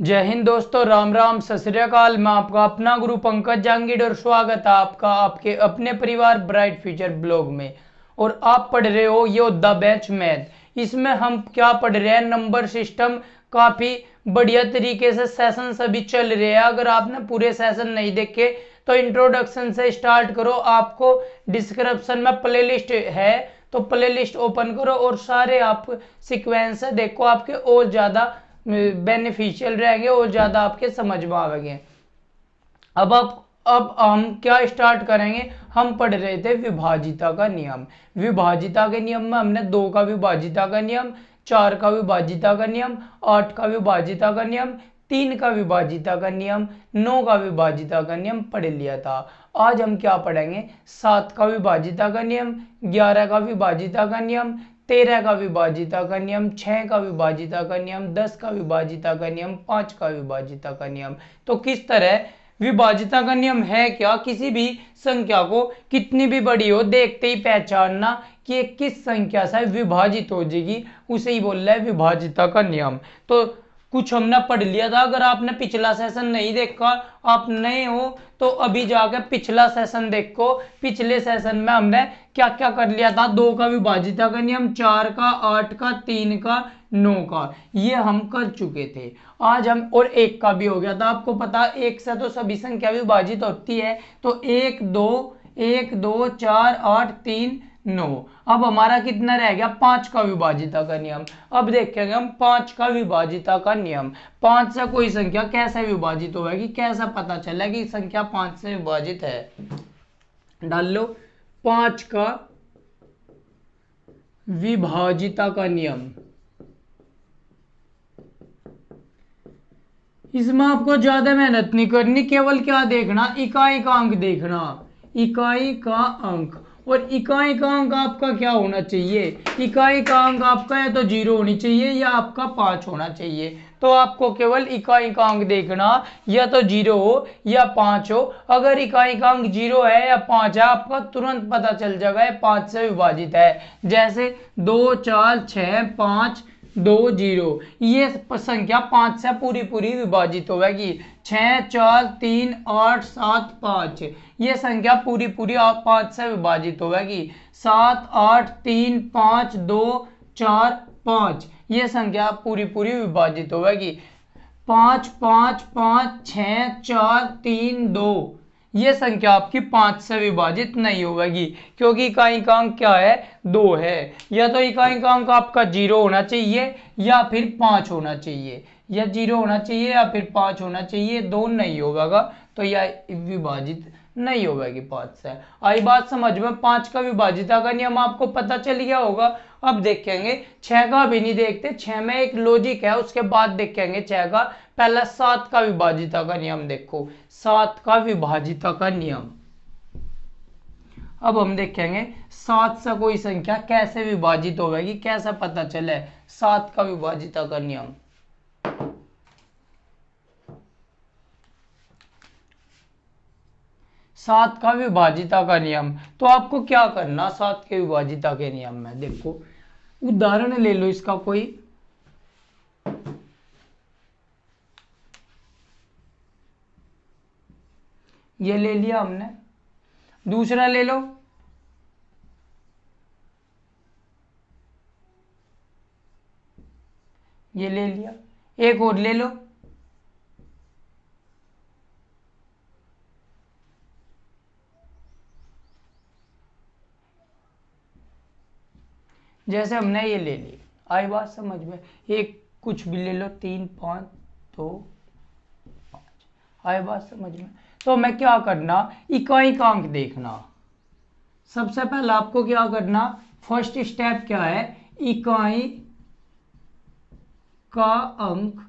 जय हिंद दोस्तों, राम राम, सत श्री अकाल। मैं आपका अपना गुरु पंकज जांगीड़ और स्वागत है आपका आपके अपने परिवार ब्राइट फ्यूचर ब्लॉग में। और आप पढ़ रहे हो योद्धा बेंच मैथ। इसमें हम क्या पढ़ रहे हैं, नंबर सिस्टम। काफी बढ़िया तरीके से सेशन सभी चल रहे हैं। अगर आपने पूरे सेशन नहीं देखे तो इंट्रोडक्शन से स्टार्ट करो। आपको डिस्क्रिप्शन में प्लेलिस्ट है तो प्लेलिस्ट ओपन करो और सारे आप सीक्वेंस देखो, आपके और ज्यादा बेनिफिशियल रहेंगे और ज्यादा आपके समझ में आएंगे। अब हम क्या स्टार्ट करेंगे। हम पढ़ रहे थे विभाजिता का नियम। विभाजिता के नियम में हमने 2 का विभाजिता का नियम, 4 का विभाजिता का नियम, 8 का विभाजिता का नियम, 3 का विभाजिता का नियम, 9 का विभाजिता का नियम पढ़ लिया था। आज हम क्या पढ़ेंगे, 7 का विभाजिता का नियम, 11 का विभाजिता का नियम, 13 का विभाजिता का नियम, 6 का विभाजिता का नियम, 10 का विभाजिता का नियम, 5 का विभाजिता का नियम। तो किस तरह विभाजिता का नियम है क्या, किसी भी संख्या को कितनी भी बड़ी हो देखते ही पहचानना कि ये किस संख्या से विभाजित हो जाएगी, उसे ही बोल रहा है विभाजिता का नियम। तो कुछ हमने पढ़ लिया था। अगर आपने पिछला सेशन नहीं देखा, आप नए हो तो अभी जाकर पिछला सेशन देखो। पिछले सेशन में हमने क्या क्या कर लिया था। 2 का विभाजिता का नियम, 4 का, 8 का, 3 का, 9 का, ये हम कर चुके थे। आज हम और 1 का भी हो गया था। आपको पता 1 से तो सभी संख्या विभाजित होती है। तो 1 2 1 2 4 8 3 9। अब हमारा कितना रह गया, 5 का विभाजिता का नियम। अब देखेंगे हम 5 का विभाजिता का नियम। 5 से कोई संख्या कैसे विभाजित होगी, कैसा पता चला कि संख्या 5 से विभाजित है। डाल लो 5 का विभाजिता का नियम। इसमें आपको ज्यादा मेहनत नहीं करनी, केवल क्या देखना, इकाई का अंक देखना। इकाई का अंक, और इकाई का अंक आपका क्या होना चाहिए, इकाई का अंक आपका या तो 0 होनी चाहिए या आपका 5 होना चाहिए। तो आपको केवल इकाई का अंक देखना, या तो 0 हो या 5 हो। अगर इकाई का अंक 0 है या 5 है, आपका तुरंत पता चल जाएगा 5 से विभाजित है। जैसे 2 4 6 5 2 0, ये संख्या 5 से पूरी पूरी विभाजित होगी। 6 4 3 8 7 5, ये संख्या पूरी पूरी 5 से विभाजित होगी। 7 8 3 5 2 4 5, ये संख्या पूरी पूरी विभाजित होगी। 5 5 5 6 4 3 2, ये संख्या आपकी 5 से विभाजित नहीं होगी, क्योंकि इकाई का अंक क्या है, 2 है। या तो इकाई का अंक आपका 0 होना चाहिए या फिर 5 होना चाहिए, या 0 होना चाहिए या फिर 5 होना चाहिए, 2 नहीं होगा तो यह विभाजित नहीं होगी 5 से। आई बात समझ में। 5 का विभाजिता का नियम आपको पता चल गया होगा। अब देखेंगे 6 का भी नहीं देखते, 6 में एक लॉजिक है, उसके बाद देखेंगे 6 का। पहला 7 का विभाजिता का नियम देखो, 7 का विभाजिता का नियम। अब हम देखेंगे 7 से कोई संख्या कैसे विभाजित होगी, कैसा पता चले। 7 का विभाजिता का नियम। सात का विभाजिता का नियम, तो आपको क्या करना, 7 के विभाजिता के नियम में देखो, उदाहरण ले लो इसका कोई। ये ले लिया हमने, दूसरा ले लो, ये ले लिया, एक और ले लो, जैसे हमने ये ले ली। आई बात समझ में। एक कुछ भी ले लो, 3 5 2 5, आई बात समझ में। तो मैं क्या करना, इकाई का अंक देखना। सबसे पहले आपको क्या करना, फर्स्ट स्टेप क्या है, इकाई का अंक,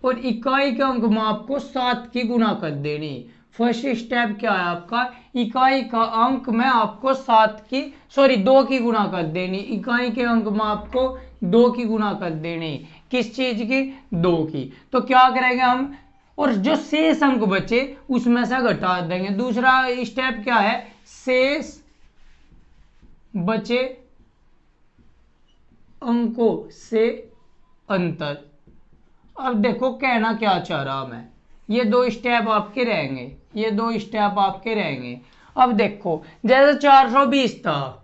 और इकाई के अंक में आपको 7 की गुणा कर देनी। फर्स्ट स्टेप क्या है आपका, इकाई का अंक में आपको 2 की गुणा कर देनी। इकाई के अंक में आपको 2 की गुणा कर देनी। किस चीज की, 2 की। तो क्या करेंगे हम, और जो शेष अंक बचे उसमें से घटा देंगे। दूसरा स्टेप क्या है, शेष बचे अंकों से अंतर। अब देखो कहना क्या चाह रहा मैं, ये दो स्टेप आपके रहेंगे, ये दो स्टेप आपके रहेंगे। अब देखो जैसे 420 था,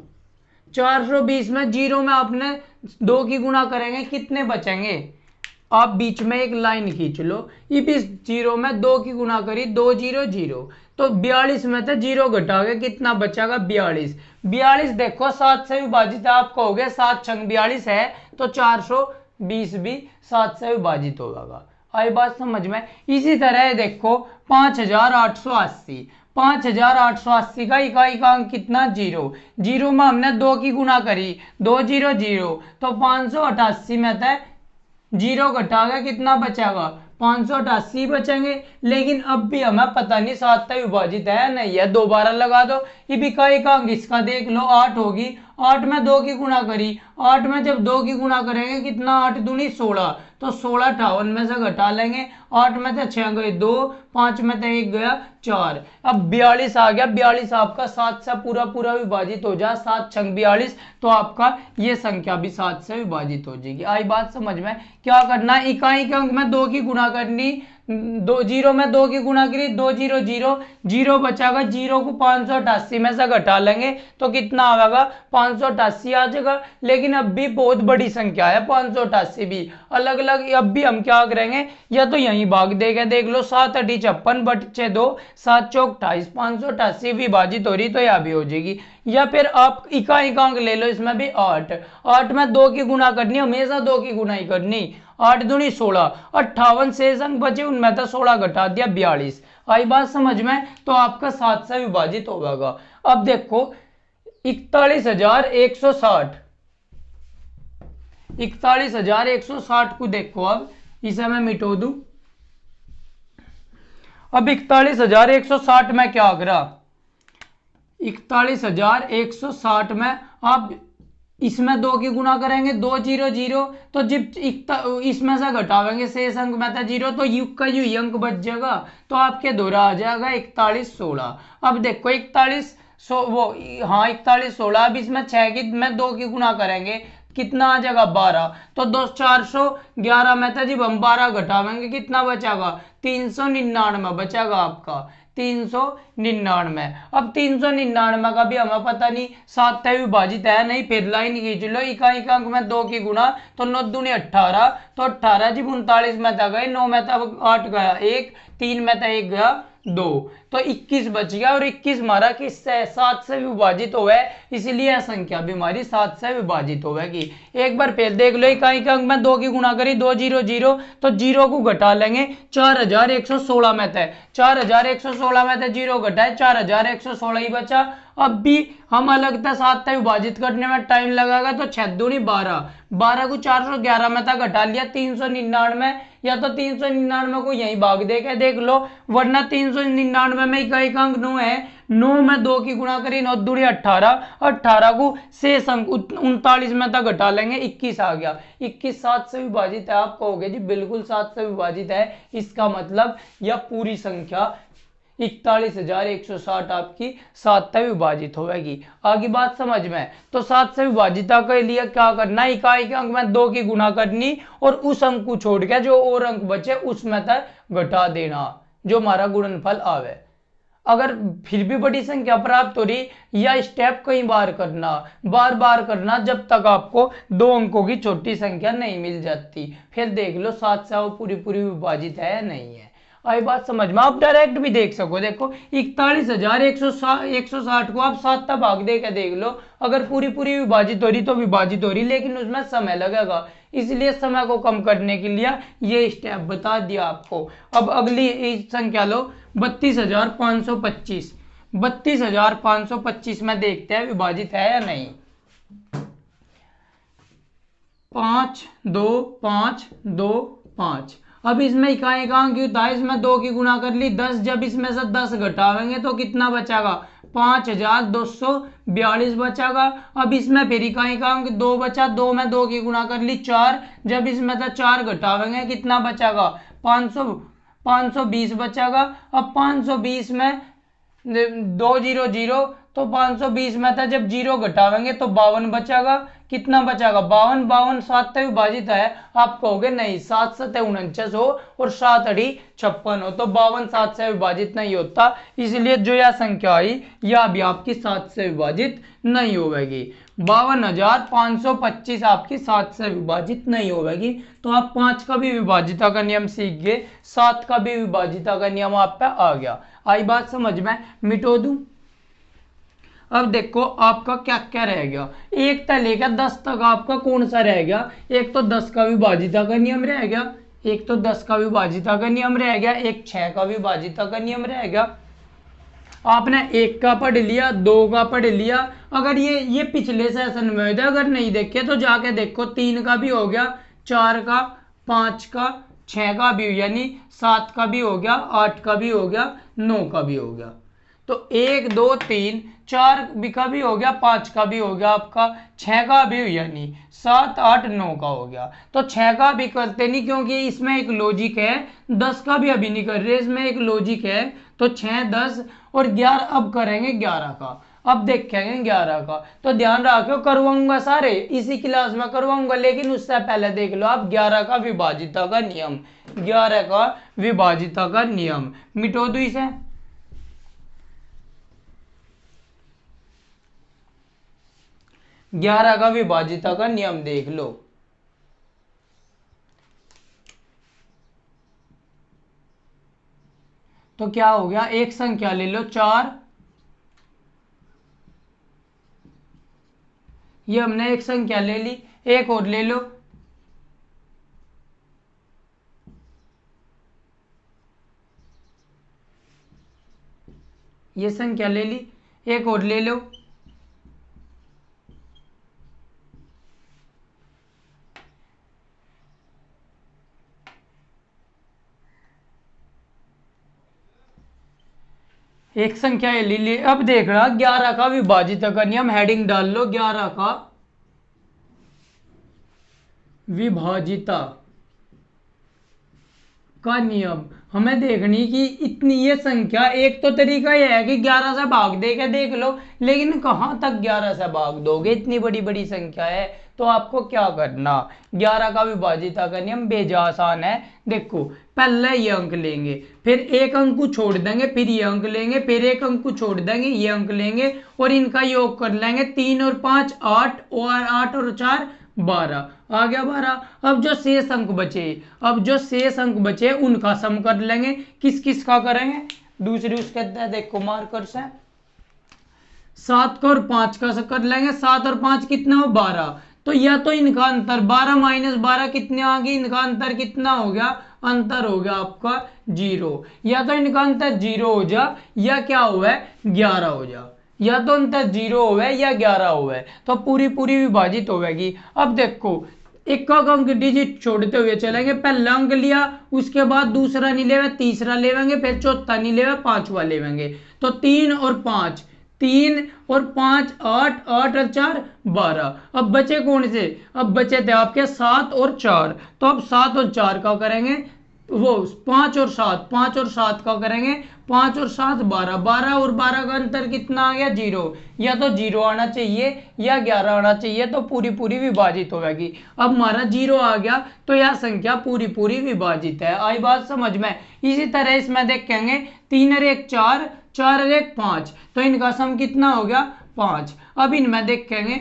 420 में जीरो में आपने दो की गुणा करेंगे, कितने बचेंगे? आप बीच में एक लाइन खींच लो, इस जीरो में दो की गुणा करी, 2 जीरो 0, तो 42 में से जीरो घटा के कितना बचेगा? 42। 42 देखो 7 से विभाजित है, आप कहोगे 7 छंग 42 है, तो 420 भी 7 से विभाजित होगा। आई बात समझ में? इसी तरह देखो 5880, 5880 का इकाई का अंक कितना? जीरो। जीरो में हमने दो की गुणा करी, 2 जीरो 0, तो 588 में था जीरो घटा के कितना बचेगा? 588 बचेंगे। लेकिन अब भी हमें पता नहीं 7 से विभाजित है नहीं है, दोबारा लगा दो। ये इकाई का अंक इसका देख लो, 8 होगी, 8 में 2 की गुणा करी, 8 में जब 2 की गुणा करेंगे कितना? 8 दूनी 16, तो 16 58 में से घटा लेंगे, 8 में से 6 गए 2, 5 में से 1 गया 4, अब 42 आ गया। 42 आपका 7 से पूरा पूरा विभाजित हो जाए, 7 छंग 42, तो आपका ये संख्या भी 7 से विभाजित हो जाएगी। आई बात समझ में? क्या करना है? इकाई के अंक में 2 की गुणा करनी, दो जीरो में 2 की गुणा करी, 2 जीरो 0, जीरो बचागा, जीरो को 588 में से घटा लेंगे तो कितना आएगा? 588 आ जाएगा। लेकिन अब भी बहुत बड़ी संख्या है 588 भी, अलग अलग। अब भी हम क्या करेंगे, या तो यही भाग देंगे, देख लो 7 अठी 56 बटे 2, 7 चौक 28, 588 विभाजित हो रही तो यह भी हो जाएगी। या फिर आप इकाई का अंक ले लो, इसमें भी 8, 8 में 2 की गुणा करनी, हमेशा 2 की गुणा ही करनी, 8 दूनी 16, 58 शेष अंक बचे, उनमें तो 16 घटा दिया 42। आई बात समझ में? तो आपका 7 से विभाजित होगा। अब देखो 41,160, 41,160 को देखो, अब इसे मैं मिटो दूं। अब 41,160 में क्या करा? 41,160 में आप इसमें 2 की गुणा करेंगे, 2 जीरो 0, तो जब इसमें से घटावेंगे शेष अंक में था 0, तो युग का यू अंक बच जाएगा, तो आपके दोहरा आ जाएगा 4116। अब देखो 4116, अब इसमें 6 की में 2 की गुणा करेंगे, कितना आ जाएगा? 12, तो 411 में था, जब हम 12 घटावेंगे कितना बचेगा? 399 बचेगा आपका, 399। अब 399 का भी हमें पता नहीं, 7 से विभाजित है नहीं, फिर लाइन खींच लो, इकाई का अंक में 2 की गुणा, तो 9 दूनी 18, तो 18 जी 39 में था गए, 9 में था 8 गया 1, 3 में था 1 गया 2, तो 21 बच गया। और 21 हमारा किससे? 7 से विभाजित हुआ है, इसलिए यह संख्या भी हमारी 7 से विभाजित होगी। एक बार फिर देख लो, इकाई के अंक में 2 की गुणा करी, 2 जीरो 0, तो 0 को घटा लेंगे, 4116 में थे, 4116 में थे, 0 घटाए, 4116 ही बचा। अब भी हम अलग था, 7 से विभाजित करने में टाइम लगेगा, तो 6 दूनी 12, 12 को 411 में था, घटा लिया 399, या तो 399 को यही भाग दे के देख लो, वरना 399 में इकाई का अंक 9 है, 9 में 2 की गुणा करी, 9 दूनी 18, 18 को शेष अंक 39 में था, घटा लेंगे, 21 आ गया। 21 7 से विभाजित है, आप कहोगे जी बिल्कुल 7 से विभाजित है, इसका मतलब यह पूरी संख्या 41,160 आपकी 7 से विभाजित होगी। आगे बात समझ में? तो 7 से विभाजिता के लिए क्या करना? इकाई के अंक में 2 की गुणा करनी, और उस अंक को छोड़ के जो और अंक बचे उसमें तक घटा देना, जो हमारा गुणनफल आवे। अगर फिर भी बड़ी संख्या प्राप्त हो रही, या स्टेप कई बार करना, बार बार करना, जब तक आपको 2 अंकों की छोटी संख्या नहीं मिल जाती। फिर देख लो 7 से वो पूरी पूरी विभाजित है या नहीं है। आई बात समझ में? आप डायरेक्ट भी देख सको, देखो 41,160 को आप 7 तक भाग दे के देख लो, अगर पूरी पूरी विभाजित हो रही तो विभाजित हो रही, लेकिन उसमें समय लगेगा, इसलिए समय को कम करने के लिए ये स्टेप बता दिया आपको। अब अगली संख्या लो, 32,525, 32,525 में देखते हैं विभाजित है या नहीं। 5 2 5 2 5। अब इसमें इकाई का अंक होता है, इसमें 2 की गुणा कर ली 10, जब इसमें से 10 घटावेंगे तो कितना बचेगा? 5,242 बचेगा। अब इसमें फिर इकाई का अंक 2 बचा, 2 में 2 की गुणा कर ली 4, जब इसमें से 4 घटावेंगे कितना बचेगा? 520 बचेगा। अब 520 में 2 जीरो 0, तो 520 में था, जब 0 घटावेंगे तो 52 बचागा। कितना बचागा? 52। 52 7 से विभाजित है। आप कहोगे नहीं, 7 7 49 हो और 7 अड़ी 56 हो, तो 52 7 से विभाजित नहीं होता, इसलिए जो यह संख्या आई यह भी आपकी 7 से विभाजित नहीं होगी। 52,525 आपकी 7 से विभाजित नहीं होगी। तो आप 5 का भी विभाजिता का नियम सीख गए, 7 का भी विभाजिता का नियम आप पे आ गया। आई बात समझ में? मिटो दूं। अब देखो आपका क्या क्या रह गया। 1 से लेकर 10 तक आपका कौन सा रह गया? एक तो 10 का विभाजिता का नियम रह गया, एक तो 10 का विभाजिता का नियम रह गया, एक 6 का विभाजिता का नियम रह गया। आपने 1 का पढ़ लिया, 2 का पढ़ लिया। अगर ये पिछले सेशन में होता, अगर नहीं देखे तो जाके देखो। 3 का भी हो गया, 4 का, 5 का, 6 का भी, यानी 7 का भी हो गया, 8 का भी हो गया, 9 का भी हो गया। तो 1 2 3 4 का भी हो गया, 5 का भी हो गया आपका, 6 का भी, यानी 7 8 9 का हो गया। तो 6 का भी करते नहीं, क्योंकि इसमें एक लॉजिक है। 10 का भी अभी नहीं कर रहे, इसमें एक लॉजिक है। तो 6 10 और 11 अब करेंगे 11 का। अब देखेंगे 11 का, तो ध्यान रखो करवाऊंगा सारे इसी क्लास में करवाऊंगा, लेकिन उससे पहले देख लो आप 11 का विभाजिता का नियम। 11 का विभाजिता का नियम मिटो दो इसे। 11 का विभाजिता का नियम देख लो। तो क्या हो गया? एक संख्या ले लो 4, ये हमने एक संख्या ले ली, एक और ले लो, ये संख्या ले ली, एक और ले लो, एक संख्या ये ले ली। अब देख रहा 11 का विभाजिता का नियम, हेडिंग डाल लो 11 का विभाजिता का नियम। हमें देखनी कि इतनी ये संख्या, एक तो तरीका यह है कि 11 से भाग दे के देख लो, लेकिन कहां तक 11 से भाग दोगे? इतनी बड़ी बड़ी संख्या है, तो आपको क्या करना? 11 का विभाजिता का नियम बेजा आसान है। देखो पहले ये अंक लेंगे, फिर एक अंक को छोड़ देंगे, फिर ये अंक लेंगे, फिर एक अंक को छोड़ देंगे, ये अंक लेंगे और इनका योग कर लेंगे। 3 और 5 8 और 8 और 4 12 आ गया 12। अब जो शेष अंक बचे उनका सम कर लेंगे। किस किस का करेंगे? दूसरी उसके देखो मार्कर से 7 का और 5 का कर लेंगे। 7 और 5 कितना हो? 12। तो या तो इनका अंतर 12 माइनस 12 कितने आ गए? इनका अंतर कितना हो गया? अंतर हो गया आपका 0। या तो इनका अंतर 0 हो जा, या क्या हुआ है? 11 हो जा। या तो अंतर 0 हुआ या 11 हुआ, तो पूरी पूरी विभाजित होगी। अब देखो एक अंक डिजिट छोड़ते हुए चलेंगे। पहला अंक लिया, उसके बाद दूसरा नहीं लेवे, तीसरा लेवेंगे, फिर चौथा नहीं लेवे, पांचवा लेवेंगे। तो 3 और 5 3 और 5 8 8 और 4 12। अब बचे कौन से? अब बचे थे आपके 7 और 4। तो अब 7 और 4 का करेंगे, वो 5 और 7 का करेंगे। 5 और 7 12। 12 और 12 का अंतर कितना आ गया? 0। या तो 0 आना चाहिए या 11 आना चाहिए, तो पूरी पूरी विभाजित होगी। अब हमारा 0 आ गया, तो यह संख्या पूरी पूरी विभाजित है। आई बात समझ में? इसी तरह इसमें देखेंगे 3 और 1 4, 4 और 1 5, तो इनका सम कितना हो गया? 5। अब इनमें देखेंगे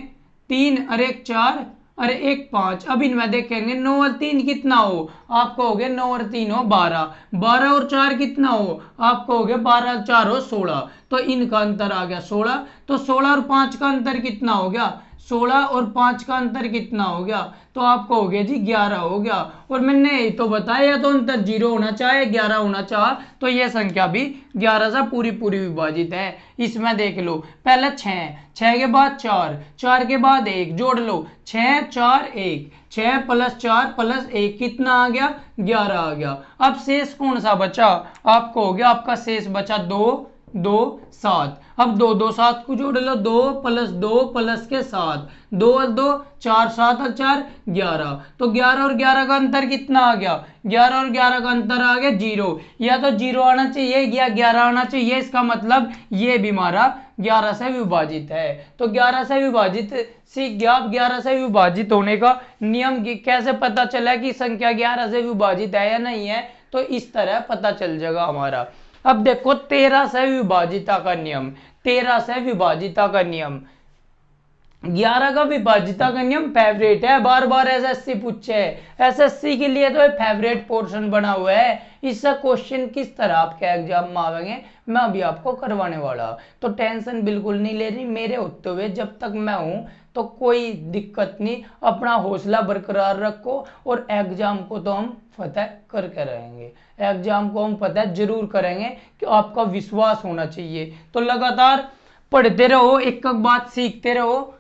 3 और 1 4 और 1 5। अब इनमें देखेंगे 9 और 3 कितना हो? आपको हो गया 9 और 3 हो 12। 12 और 4 कितना हो? आपको हो गया 12 और 4 हो 16। तो इनका अंतर आ गया 16। तो 16 और 5 का अंतर कितना हो गया? 16 और 5 का अंतर कितना हो गया? तो आपको हो गया जी 11 हो गया। और मैंने यही तो बताया, तो अंतर 0 होना चाहे 11 होना चाहे, तो यह संख्या भी 11 से पूरी पूरी विभाजित है। इसमें देख लो पहले 6 के बाद 4 के बाद 1 जोड़ लो, 6 4 1, 6 + 4 + 1 कितना आ गया? 11 आ गया। अब शेष कौन सा बचा? आपको हो गया, आपका शेष बचा 2 2 7। अब 2 2 7 को जोड़ लो, 2 प्लस 2 प्लस के 7, 2 और 2 4, 7 और 4 11। तो 11 और 11 का अंतर कितना आ गया? 11 और 11 का अंतर आ गया 0। या तो 0 आना चाहिए या 11 आना चाहिए, इसका मतलब ये भी हमारा 11 से विभाजित है। तो 11 से विभाजित सीख गया। अब 11 से विभाजित होने का नियम कैसे पता चला कि संख्या 11 से विभाजित है या नहीं है? तो इस तरह पता चल जाएगा हमारा। अब देखो 13 से विभाजिता का नियम, 13 से विभाजिता का नियम, 11 का विभाजिता का नियम फेवरेट है, बार बार एसएससी पूछे है। एसएससी के लिए तो फेवरेट पोर्शन बना हुआ है। इसका क्वेश्चन किस तरह आपके एग्जाम में आवेंगे मैं अभी आपको करवाने वाला, तो टेंशन बिल्कुल नहीं लेनी। मेरे होते हुए जब तक मैं हूं तो कोई दिक्कत नहीं, अपना हौसला बरकरार रखो और एग्जाम को तो हम फतेह करके रहेंगे। एग्जाम को हम फतेह जरूर करेंगे, कि आपका विश्वास होना चाहिए। तो लगातार पढ़ते रहो, एक एक बात सीखते रहो।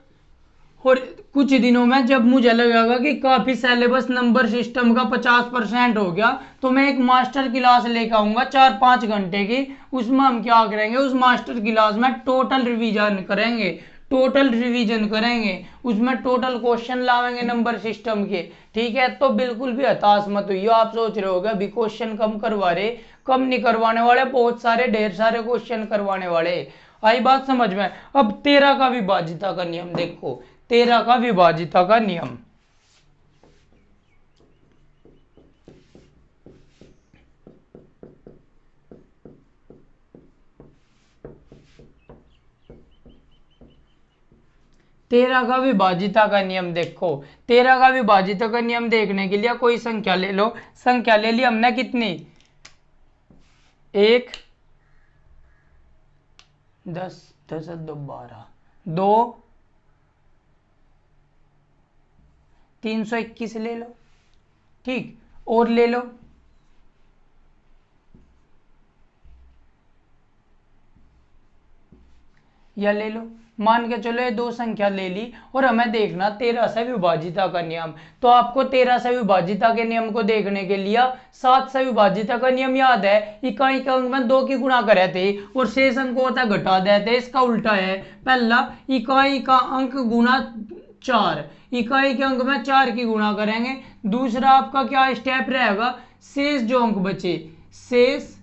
और कुछ दिनों में जब मुझे लगेगा कि काफी सिलेबस नंबर सिस्टम का 50% हो गया, तो मैं एक मास्टर क्लास लेकर आऊंगा 4-5 घंटे की। उसमें हम क्या करेंगे, उस मास्टर क्लास में टोटल रिवीजन करेंगे, टोटल रिवीजन करेंगे। उसमें टोटल क्वेश्चन लावेंगे नंबर सिस्टम के। ठीक है, तो बिल्कुल भी हताश मत हुई। आप सोच रहे होगे अभी क्वेश्चन कम करवा रहे, कम नहीं करवाने वाले, बहुत सारे ढेर सारे क्वेश्चन करवाने वाले। आई बात समझ में? अब 13 का विभाजिता का नियम देखो, 13 का विभाजिता का नियम। तेरह का विभाजिता का नियम देखो, 13 का विभाजिता का नियम देखने के लिए कोई संख्या ले लो। संख्या ले ली हमने कितनी? 1 10 10 2 12, 2 321 ले लो। ठीक, और ले लो, या ले लो। मान के चलो ये दो संख्या ले ली, और हमें देखना 13 से विभाजिता का नियम। तो आपको 13 से विभाजिता के नियम को देखने के लिए 7 से विभाजिता का नियम याद है। इकाई के अंक में 2 की गुणा करे थे और शेष अंक को होता घटा देते, इसका उल्टा है। पहला इकाई का अंक गुणा 4, इकाई के अंक में 4 की गुणा करेंगे। दूसरा आपका क्या स्टेप रहेगा, शेष जो अंक बचे, शेष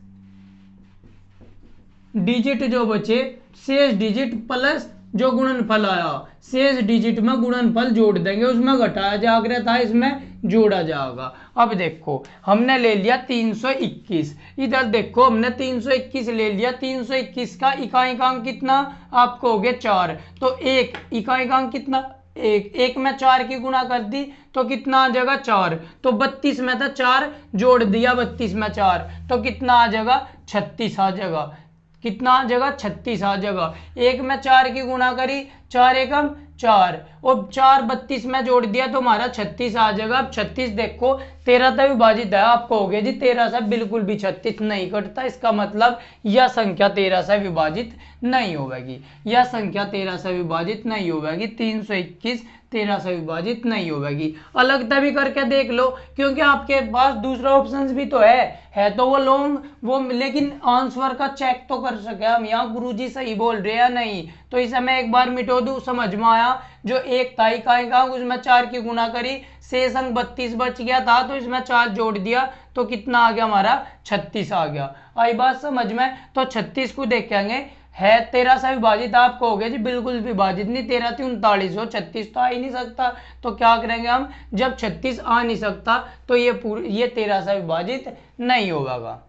डिजिट जो बचे, शेष डिजिट प्लस जो गुणनफल आया, शेष डिजिट में गुणनफल जोड़ देंगे, उसमें घटाया जाएगा था, इसमें जोड़ा जाएगा। अब देखो हमने ले लिया 321, इधर देखो हमने 321 ले लिया। 321 का इकाई का अंक कितना आपको हो गया 4, तो एक इकाई का अंक कितना, एक में 4 की गुणा कर दी तो कितना आ जाएगा 4। तो 32 में था 4 जोड़ दिया, 32 में 4 तो कितना आ जाएगा 36 आ जाएगा। कितना आ जाएगा 36 आ जाएगा। एक में 4 की गुणा करी, 4 एकम 4 और 4 32 में जोड़ दिया तो हमारा 36 आ जाएगा। अब 36 देखो 13 से विभाजित है, आपको हो गया जी 13 से बिल्कुल भी 36 नहीं कटता। इसका मतलब यह संख्या 13 से विभाजित नहीं होगी, यह संख्या 13 से विभाजित नहीं होगी। 321 13 से विभाजित नहीं होगी। अलगता भी करके देख लो, क्योंकि आपके पास दूसरा ऑप्शन भी तो है तो वो लॉन्ग वो, लेकिन आंसर का चेक तो कर सके हम, यहाँ गुरुजी सही बोल रहे हैं नहीं। तो इसे मैं एक बार मिटो दूं, समझ में आया? जो एक था इकाई का उसमें 4 की गुणा करी, शेष अंक 32 बच गया था तो इसमें 4 जोड़ दिया तो कितना आ गया हमारा 36 आ गया। आई बात समझ में? तो 36 को देखेंगे, है 13 से विभाजित, आपको हो गया जी बिल्कुल विभाजित नहीं, 13 थी 39 हो, 36 तो आ ही नहीं सकता। तो क्या करेंगे हम, जब 36 आ नहीं सकता तो ये 13 से विभाजित नहीं होगा।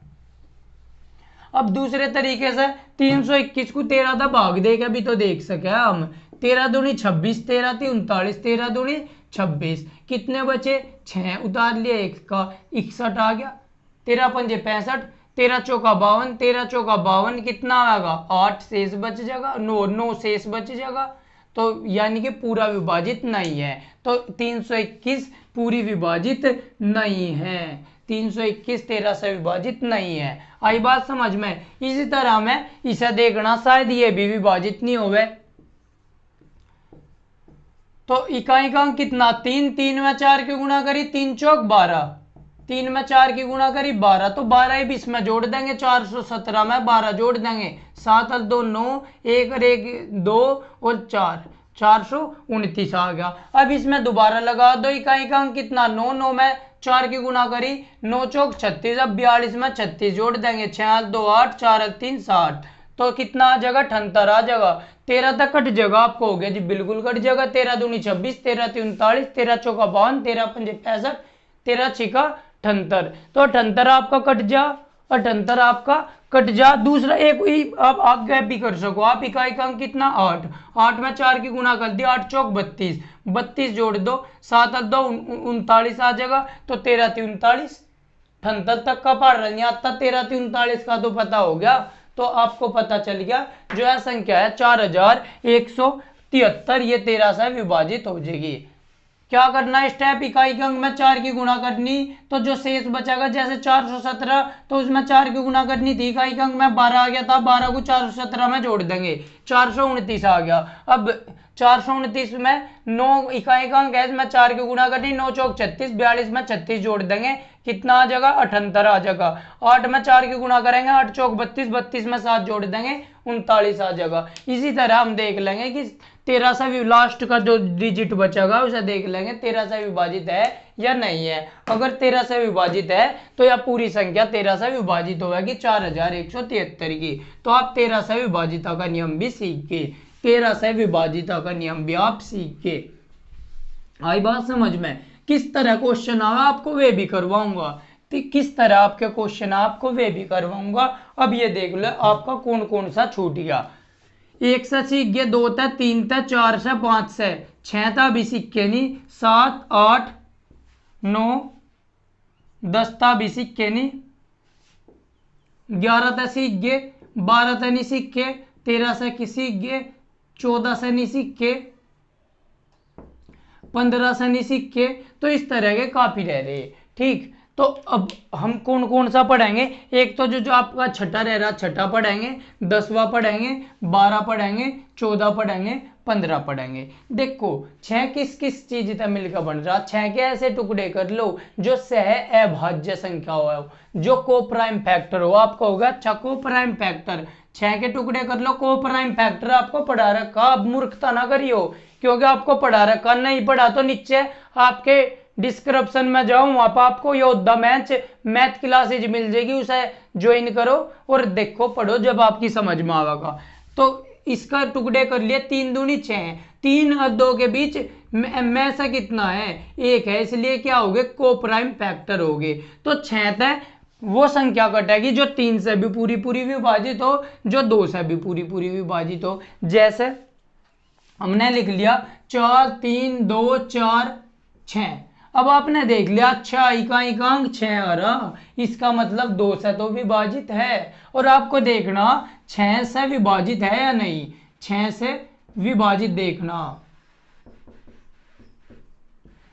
अब दूसरे तरीके से 321 को 13 का भाग दे के भी तो देख सके हम। 13 दूनी 26, 13 थी 39, 13 दूनी 26, कितने बचे 6, उतार लिया 1 का 61 आ गया। 13 पंजे 65, 13 चौका 52, 13 चौका 52, कितना आएगा 8 शेष बच जाएगा, 9 शेष बच जाएगा। तो यानी कि पूरा विभाजित नहीं है। तो 321 पूरी विभाजित नहीं है, 321 13 से विभाजित नहीं है। आई बात समझ में? इसी तरह में इसे देखना, शायद ये भी विभाजित नहीं होवे। तो इकाई का अंक कितना 3, 3 में 4 की गुणा करी, 3 चौक 12, 3 में 4 की गुणा करी 12, तो 12 ही 20 में जोड़ देंगे, 417 में 12 जोड़ देंगे, 7 और 2 9, 1 और 1 2 और 4, 429 आ गया। अब इसमें दोबारा लगा दो, इकाई का अंक कितना 9, 9 में 4 की गुणा करी 9 चौक 36, अब 42 में 36 जोड़ देंगे, 6 2 8, 4 3 60, तो कितना आ जाएगा 78 आ जाएगा। 13 तक कट जाएगा आपको, हो गया जी बिल्कुल कट जाएगा। 13 दूनी 26, 13 3 39, 13 चौका 52, 13 5 65, 13 छिका 78, तो 78 आपका कट जा, 78 आपका कट जा। दूसरा एक आप आगे भी कर सको आप, इकाई का अंक कितना 8, 8 में 4 की गुणा कर दिया, 8 चौक 32, 32 जोड़ दो, 7 और 2 39 आ जाएगा, तो 13 3 39, 78 तक का पढ़ रहे हैं, 13 3 39 का तो पता हो गया, तो आपको पता चल गया जो है संख्या है 4173, ये 13 से विभाजित हो जाएगी। क्या करना है स्टेप, इकाई के अंक में 4 की गुणा करनी, तो जो शेष बचेगा जैसे 417, तो उसमें 4 की गुणा करनी थी, इकाई के अंक में 12 आ गया था, 12 को 417 में जोड़ देंगे, 429 आ गया। अब 429 में 9 इकाई का अंक है, इसमें 4 की गुणा करनी, 9 चौक 36, 42 में 36 जोड़ देंगे, कितना आ जाएगा 78 आ जाएगा। 8 में 4 की गुणा करेंगे, 8 चौक 32, 32 में 7 जोड़ देंगे, 39 आ जाएगा। इसी तरह हम देख लेंगे कि 13 से लास्ट का जो डिजिट बचेगा उसे देख लेंगे 13 से विभाजित है या नहीं है। अगर 13 से विभाजित है तो यह पूरी संख्या 13 से विभाजित होगी 4173 की। तो आप 13 से विभाजिता का नियम भी सीख के, 13 से विभाजिता का नियम भी आप सीख के। आई बात समझ में? किस तरह क्वेश्चन आवे आपको वे भी करवाऊंगा, किस तरह आपके क्वेश्चन आपको वे भी करवाऊंगा। अब ये देख लो आपका कौन कौन सा छूट गया। 1 से सीख गए, 2 था, 3 था, 4 से, 5 से, 6 था अभी सीख के नहीं, 7 8 9 10 था अभी सीख के नहीं, 11 था सीख गए, 12 था नहीं सीख के, 13 से की सीख गए, 14 से नहीं सीख के, 15 से नहीं सीख के, तो इस तरह के काफी रह रहे। ठीक, तो अब हम कौन कौन सा पढ़ेंगे, एक तो जो आपका छठा रह रहा छठा पढ़ेंगे, 10वां पढ़ेंगे, 12 पढ़ेंगे, 14 पढ़ेंगे, 15 पढ़ेंगे। देखो 6 किस किस चीज से मिलकर बन रहा, 6 के ऐसे टुकड़े कर लो जो सह अभाज्य संख्या हो, जो को प्राइम फैक्टर हो, आपका होगा अच्छा को प्राइम फैक्टर। 6 के टुकड़े कर लो, को प्राइम फैक्टर आपको पढ़ा रखा, अब मूर्खता ना करियो, क्योंकि आपको पढ़ा रखा, नहीं पढ़ा तो नीचे आपके डिस्क्रिप्शन में जाओ, वहां पर आपको योद्धा मैथ क्लासेज मिल जाएगी, उसे ज्वाइन करो और देखो पढ़ो, जब आपकी समझ में आएगा। तो इसका टुकड़े कर लिए, 3 दूनी 6, 3 और 2 के बीच में से कितना है 1 है, इसलिए क्या हो गए को प्राइम फैक्टर हो गए। तो 6 तक वो संख्या कटेगी जो 3 से भी पूरी पूरी विभाजित हो, जो 2 से भी पूरी पूरी विभाजित हो। जैसे हमने लिख लिया 4 3 2 4 6, अब आपने देख लिया अच्छा इकाई का अंक 6 आ रहा, इसका मतलब 2 से तो विभाजित है, और आपको देखना 6 से विभाजित है या नहीं, 6 से विभाजित देखना,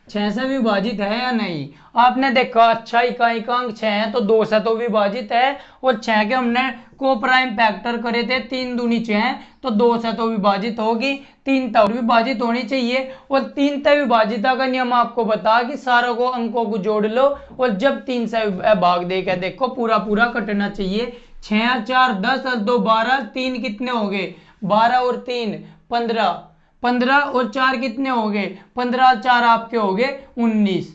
6 से विभाजित है या नहीं। आपने देखा अच्छा इकाई का अंक 6 है तो 2 से तो विभाजित है, और 6 के हमने को प्राइम फैक्टर करे थे, 3 दूनी 6 तो 2 से तो विभाजित होगी, 3 तक विभाजित होनी चाहिए। और 3 तक विभाजिता का नियम आपको बता कि सारों को अंकों को जोड़ लो, और जब 3 से भाग दे के देखो पूरा पूरा कटना चाहिए। 6 और 4 10 और 2 12, 3 कितने हो गए 12 और 3 15, 15 और 4 कितने हो गए 15 और 4 आपके हो गए 19।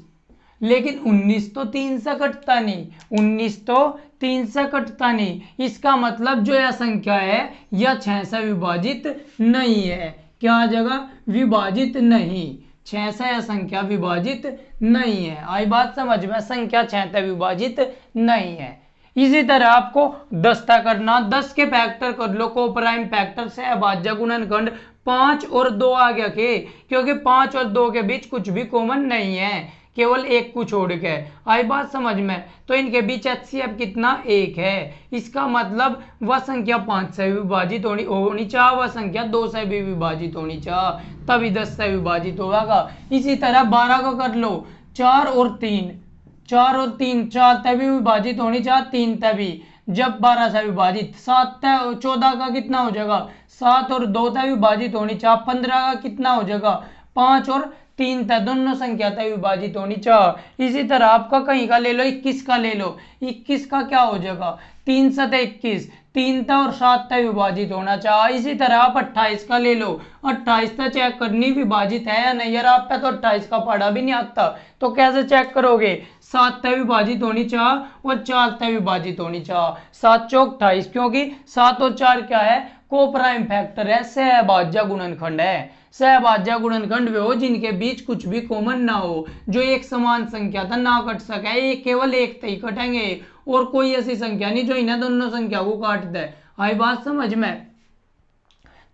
लेकिन 19 तो 3 से कटता नहीं, 19 तो 3 से कटता नहीं, इसका मतलब जो यह संख्या है यह 6 से विभाजित नहीं है। क्या जगह विभाजित नहीं, 6 से यह संख्या विभाजित नहीं है। आई बात समझ में, संख्या 6 से विभाजित नहीं है। इसी तरह आपको 10 तक करना, 10 के फैक्टर कर लो, को प्राइम फैक्टर से अभाज्य गुणनखंड 5 और 2 आ गया के, क्योंकि 5 और 2 के बीच कुछ भी कॉमन नहीं है, केवल 1 को छोड़ के। आई बात समझ में, तो इनके बीच HCF कितना 1 है, इसका मतलब वह संख्या 5 से विभाजित होनी चाहिए, वह संख्या 2 से भी विभाजित होनी चाहिए, तभी 10 से विभाजित होगा। इसी तरह 12 को कर लो, 4 और 3, 4 और 3 4 तक भी विभाजित होनी चाहिए, 3 तक भी, जब 12 से विभाजित, 7 तक 14 का कितना हो जाएगा 7 और 2 तक विभाजित होनी चाहिए, 15 का कितना हो जाएगा 5 और 3 था, दोनों संख्या था विभाजित होनी चाहिए। इसी तरह आपका कहीं का ले लो, 21 का ले लो, 21 का क्या हो जाएगा, 3 7 21, 3 था और 7 था विभाजित होना चाहिए। इसी तरह आप 28 का ले लो, 28 था चेक करनी विभाजित है या नहीं। यार आप पे तो 28 का पढ़ा भी नहीं आता, तो कैसे चेक करोगे, 7 था विभाजित होनी चाहिए और 4 था विभाजित होनी चाहिए। 7 चौक 28, क्योंकि 7 और 4 क्या है, को प्राइम फैक्टर है, सहभाज्य गुणनखंड है। सहभाज्य गुणनखंड वे हो जिनके बीच कुछ भी कॉमन ना हो, जो एक समान संख्या था ना कट सके, ये केवल एक ही कटेंगे और कोई ऐसी संख्या नहीं जो इन्हें दोनों संख्या को काट दे। आई बात समझ में।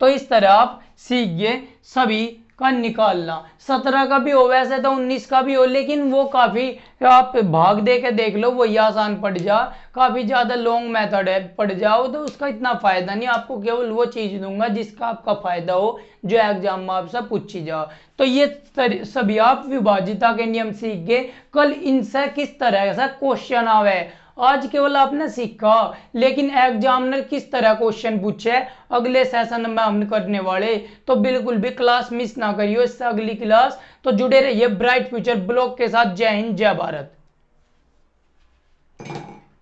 तो इस तरह आप सीख गए सभी का निकालना। 17 का भी हो, वैसे तो 19 का भी हो, लेकिन वो काफी आप भाग दे के देख लो, वही आसान पड़ जा। काफी ज्यादा लॉन्ग मेथड है, पड़ जाओ तो उसका इतना फायदा नहीं। आपको केवल वो चीज दूंगा जिसका आपका फायदा हो, जो एग्जाम में आपसे पूछी जाओ। तो ये सभी आप विभाजिता के नियम सीख गए। कल इनसे किस तरह से क्वेश्चन आवे, आज केवल आपने सीखा, लेकिन एग्जामिनर किस तरह क्वेश्चन पूछे अगले सेशन में हम करने वाले। तो बिल्कुल भी क्लास मिस ना करियो, इससे अगली क्लास। तो जुड़े रहिए ब्राइट फ्यूचर ब्लॉग के साथ। जय हिंद, जय भारत।